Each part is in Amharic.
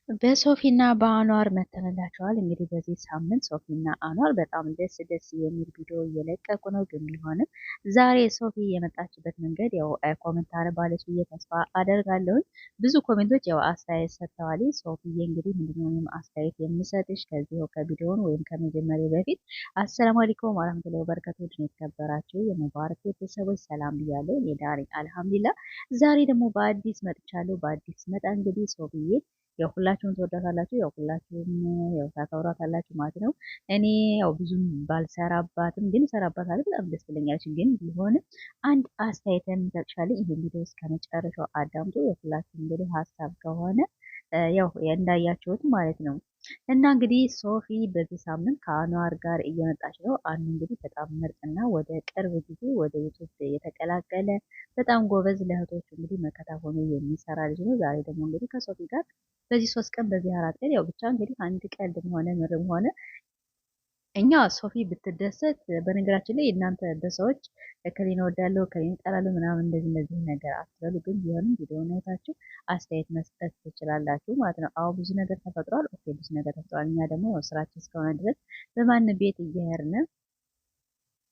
በሶፊና በአኗር መተንላቸዋል። እንግዲህ በዚህ ሳምንት ሶፊና አኗር በጣም ደስ የሚል ቪዲዮ እየለቀቁ ነው። ግን ቢሆንም ዛሬ ሶፊ የመጣችበት መንገድ ያው ኮሜንት አረባለች ብዬ ተስፋ አደርጋለሁ። ብዙ ኮሜንቶች ያው አስተያየት ሰጥተዋል። ሶፊዬ እንግዲህ ምንድነው አስተያየት የምሰጥሽ ከዚህ ከቪዲዮውን ወይም ከመጀመሪያ በፊት አሰላሙ አለይኩም ወራህመቱላሂ ወበረካቱ። የተከበራችሁ የሙባረክ ቤተሰቦች ሰላም ብያለሁ። የዳሪ አልሐምዱሊላህ። ዛሬ ደግሞ በአዲስ መጥቻለሁ። በአዲስ መጣ እንግዲህ ሶፊዬ ያው ሁላችሁም ትወዳታላችሁ፣ ያው ሁላችሁም ያው ታከብራታላችሁ ማለት ነው። እኔ ያው ብዙም ባልሰራባትም ግን ሰራባታለሁ፣ በጣም ደስ ትለኛለች። ግን ቢሆንም አንድ አስተያየት የምሰጥሻለሁ። ይሄን ቪዲዮ እስከመጨረሻው አዳምጡ። የሁላችሁም እንግዲህ ሀሳብ ከሆነ ያው እንዳያችሁት ማለት ነው። እና እንግዲህ ሶፊ በዚህ ሳምንት ከአኗር ጋር እየመጣች ነው። አኑ እንግዲህ በጣም ምርጥና ወደ ቅርብ ጊዜ ወደ ዩቱብ የተቀላቀለ በጣም ጎበዝ ለእህቶቹ እንግዲህ መከታ ሆኖ የሚሰራ ልጅ ነው። ዛሬ ደግሞ እንግዲህ ከሶፊ ጋር በዚህ 3 ቀን በዚህ 4 ቀን ያው ብቻ እንግዲህ አንድ ቀልድም ሆነ ምርም ሆነ እኛ ሶፊ ብትደሰት በነገራችን ላይ እናንተ በሰዎች እከሌን እወዳለሁ እከሌን እጠላለሁ ምናምን እንደዚህ ነገር አትበሉ። ግን ቢሆንም ቪዲዮውን አይታችሁ አስተያየት መስጠት ትችላላችሁ ማለት ነው። አዎ ብዙ ነገር ተፈጥሯል። ኦኬ ብዙ ነገር ተፈጥሯል። እኛ ደግሞ ያው ስራችን እስከሆነ ድረስ በማን ቤት እየሄድን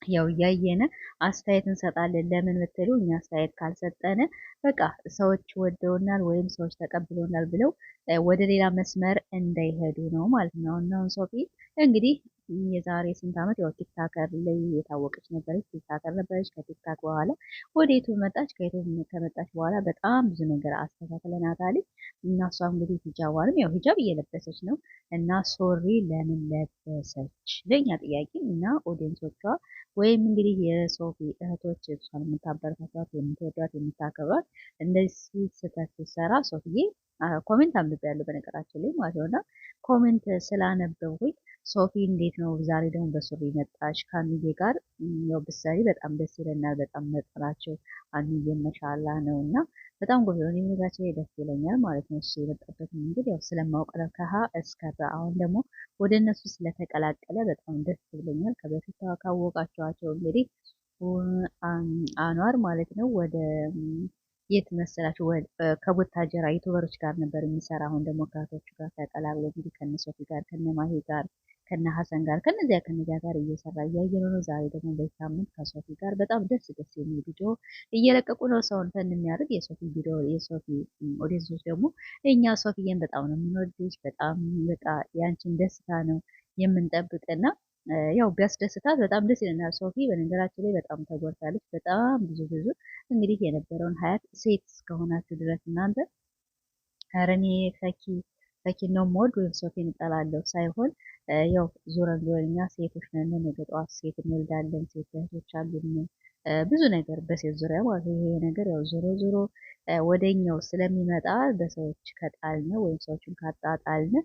ያው እያየነ አስተያየት እንሰጣለን። ለምን ብትሉ እኛ አስተያየት ካልሰጠነ በቃ ሰዎች ወደውናል ወይም ሰዎች ተቀብሎናል ብለው ወደ ሌላ መስመር እንዳይሄዱ ነው ማለት ነው። እና አሁን ሶፊ እንግዲህ የዛሬ ስንት ዓመት ያው ቲክታከር ላይ የታወቀች ነበረች። ቲክታከር ነበረች። ከቲክታክ በኋላ ወደ ዩቱብ መጣች። ከዩቱብ ከመጣች በኋላ በጣም ብዙ ነገር አስተካክለናታል። እና እሷ እንግዲህ ሂጃቧንም ያው ሂጃብ እየለበሰች ነው። እና ሶሪ ለምን ለበሰች ለኛ ጥያቄ እና ኦዲየንሶቿ ወይም እንግዲህ የሶፊ እህቶች እሷን የምታበረታቷት የምትወዷት የምታከብሯት እንደዚህ ስህተት ሲሰራ ሶፊዬ ኮሜንት አንብቤያለሁ በነገራችን ላይ ማለት ነው። እና ኮሜንት ስላነበብኩኝ ሶፊ እንዴት ነው ዛሬ ደግሞ በሱሪ መጣሽ? ከአንዬ ጋር ያው ብትሰሪ በጣም ደስ ይለናል። በጣም ምርጥ ናቸው። አንዬ መሻላ ነው እና በጣም ጎበዝ ነው። የሚነግራቸው ላይ ደስ ይለኛል ማለት ነው። እሱ የመጣበት መንገድ ያው ስለማውቅ ነው ከሀ እስከ ፐ። አሁን ደግሞ ወደ እነሱ ስለተቀላቀለ በጣም ደስ ይለኛል። ከበፊት ካወቃቸዋቸው እንግዲህ አኗር ማለት ነው ወደ የት መሰላችሁ ከቡታጀራ ዩቱበሮች ጋር ነበር የሚሰራ። አሁን ደግሞ ከእህቶቹ ጋር ተቀላቅሎ እንግዲህ ከነ ሶፊ ጋር ከነ ማሂ ጋር ከነ ሀሰን ጋር ከነዚያ ጋር እየሰራ እያየነው ነው። ዛሬ ደግሞ በዚህ ሳምንት ከሶፊ ጋር በጣም ደስ የሚል ቪዲዮ እየለቀቁ ነው። ሰውን ፈን የሚያደርግ የሶፊ ቪዲዮ የሶፊ ኦዲየንሶች ደግሞ እኛ ሶፊዬን በጣም ነው የምንወድሽ፣ በጣም በቃ ያንቺን ደስታ ነው የምንጠብቅና ያው ቢያስደስታት በጣም ደስ ይለናል። ሶፊ በነገራችን ላይ በጣም ተጎድታለች። በጣም ብዙ እንግዲህ የነበረውን ሀያት ሴት እስከሆናችሁ ድረስ እናንተ ኧረ እኔ ፈኪን ነው የምወድ ወይም ሶፊን እጠላለሁ ሳይሆን ያው ዞረን እኛ ሴቶች ነን። ነገ ጠዋት ሴት እንወልዳለን። ሴት እህቶች አሉን። ብዙ ነገር በሴት ዙሪያ ማለት ይሄ ነገር ያው ዞሮ ወደኛው ስለሚመጣ በሰዎች ከጣልነ ወይም ሰዎችን ካጣጣልነ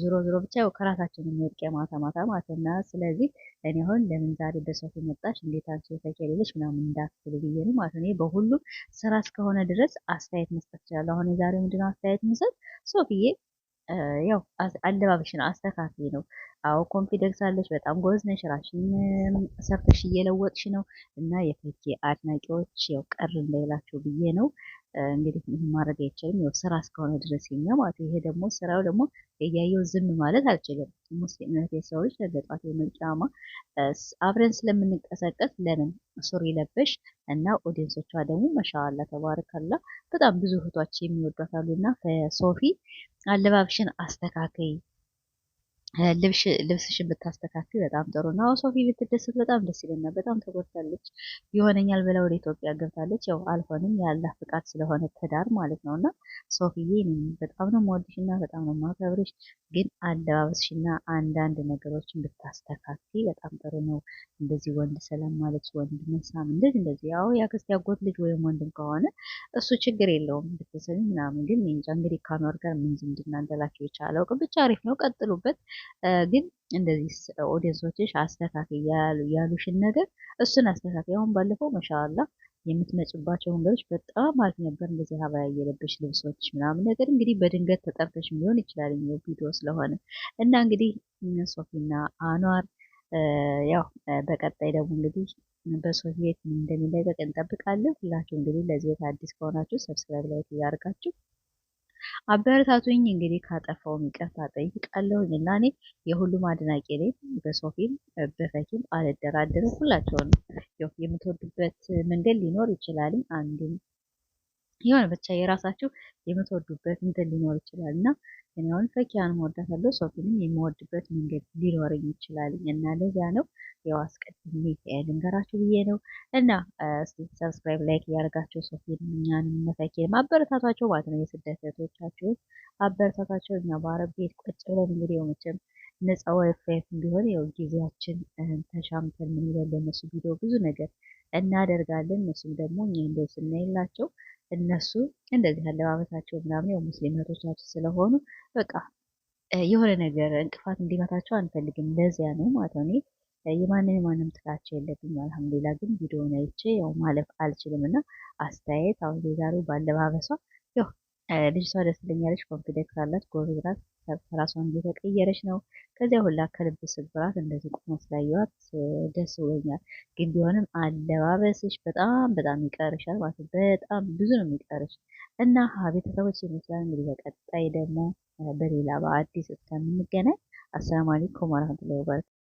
ዞሮ ብቻ ያው ከራሳችን የሚወድቅ ማታ ማለት እና ስለዚህ እኔ አሁን ለምን ዛሬ በሶፊ መጣሽ እንዴት አንቺ ተከሌለሽ ምናምን እንዳትሉ ብዬ ነው ማለት ነው። በሁሉም ስራ እስከሆነ ድረስ አስተያየት መስጠት ይችላል። አሁን የዛሬው ምንድነው አስተያየት መስጠት ሶፊዬ ያው አለባበሽን አስተካክሊ ነው። አዎ ኮንፊደንስ አለሽ፣ በጣም ጎበዝ ነሽ፣ ራስሽን ሰርተሽ እየለወጥሽ ነው እና የፈኪ አድናቂዎች ያው ቀር እንዳይላቸው ብዬ ነው። እንግዲህ ምንም ማድረግ አይችልም። ያው ስራ እስከሆነ ድረስ የኛ ማለት ይሄ ደግሞ ስራው ደግሞ እያየው ዝም ማለት አልችልም። ሙስሊም እህቴ ሰው ልጅ ተገጧት የመጫማ አብረን ስለምንቀሳቀስ ለምን ሱሪ ለበሽ እና ኦዲየንሶቿ ደግሞ ማሻአላ ተባረከላ በጣም ብዙ እህቶች የሚወዷት አሉና ከሶፊ አለባብሽን አስተካከይ ልብስሽን ብታስተካክል በጣም ጥሩ ነው። ሶፊ ብትደሰት በጣም ደስ ይለኛል። በጣም ተጎድታለች። ይሆነኛል ብላ ወደ ኢትዮጵያ ገብታለች። ያው አልሆንም የአላህ ፍቃድ ስለሆነ ትዳር ማለት ነው። እና ሶፊዬ በጣም ነው የምወድሽና በጣም ነው የማከብርሽ። ግን አለባበስሽና አንዳንድ ነገሮችን ብታስተካክል በጣም ጥሩ ነው። እንደዚህ ወንድ ሰላም ማለት ወንድ መሳም እንደዚህ ያው ያክስት ያጎት ልጅ ወይም ወንድም ከሆነ እሱ ችግር የለውም ብትሰሚ ምናምን። ግን እንጃ እንግዲህ ከአኗር ጋር ምን ዝምድና እንዳላቸው የቻለው ብቻ አሪፍ ነው፣ ቀጥሉበት። ግን እንደዚህ ኦዲየንሶችሽ አስተካክል ያሉሽን ነገር እሱን አስተካክል። አሁን ባለፈው ማሻአላ የምትመጭባቸው መንገዶች በጣም አሪፍ ነበር። እንደዚህ ሀባያ የለበሽ ልብሶች ምናምን ነገር እንግዲህ በድንገት ተጠርተሽ ሊሆን ይችላል ቪዲዮ ስለሆነ እና እንግዲህ ሶፊና አኗር ያው በቀጣይ ደግሞ እንግዲህ በሶፊ ቤት ምን እንደሚለቀቅ እንጠብቃለን። ሁላችሁ እንግዲህ ለዚህ ቤት አዲስ ከሆናችሁ ሰብስክራይብ ላይ ያደርጋችሁ አበረታቱኝ። እንግዲህ ካጠፋውም ይቅርታ ጠይቃለሁኝ እና እኔ የሁሉም አድናቂ ነኝ። በሶፊም በፈኪም አልደራደርም። ሁላቸውንም ያው የምትወዱበት መንገድ ሊኖር ይችላል። አንዱም የሆነ ብቻ የራሳችሁ የምትወዱበት እንትን ሊኖር ይችላል እና እኔ አሁን ፈኪያንም እወዳታለሁ ሶፊንም የምወድበት መንገድ ሊኖረኝ ይችላል እና ለዚያ ነው ያው አስቀድሜ ልንገራችሁ ብዬ ነው። እና እስቲ ሰብስክራይብ ላይክ እያደረጋችሁ ሶፊንም እኛንም እነ ፈኪንም አበረታቷቸው ማለት ነው። የስደት እህቶቻችሁን አበረታቷቸው። እኛ በአረብ ቤት ቁጭ ብለን እንግዲህ ያው መቼም ነፃ ዋይፋይም ቢሆን ያው ጊዜያችን ተሻምተን ምን ይላል ለእነሱ ቪዲዮ ብዙ ነገር እናደርጋለን። እነሱም ደግሞ እኛ እንደዚህ ስናይላቸው እነሱ እንደዚህ አለባበሳቸው ምናምን ያው ሙስሊም እህቶቻችን ስለሆኑ በቃ የሆነ ነገር እንቅፋት እንዲመታቸው አንፈልግም። ለዚያ ነው ማለት ነው። እኔ የማንም ጥላቻ የለብኝም። አልሐምዱሊላህ ግን ቪዲዮውን አይቼ ያው ማለፍ አልችልም እና አስተያየት አሁን የዛሬው ባለባበሷ ያው ልጅቷ ደስ ትለኛለች፣ ኮንፊደንስ አላት፣ ጎበዝ ናት፣ ራሷን እየተቀየረች ነው። ከዚያ ሁላ ከልብ ስብራት እንደዚህ ቁሞ ስላየኋት ደስ ብሎኛል። ግን ቢሆንም አለባበስሽ በጣም ይቀርሻል ማለት ነው። በጣም ብዙ ነው የሚቀርሽ እና ቤተሰቦች ይመስላል እንግዲህ በቀጣይ ደግሞ በሌላ በአዲስ እስከምንገናኝ አሰላሙ አለይኩም ወረህመቱላሂ ወበረካቱህ።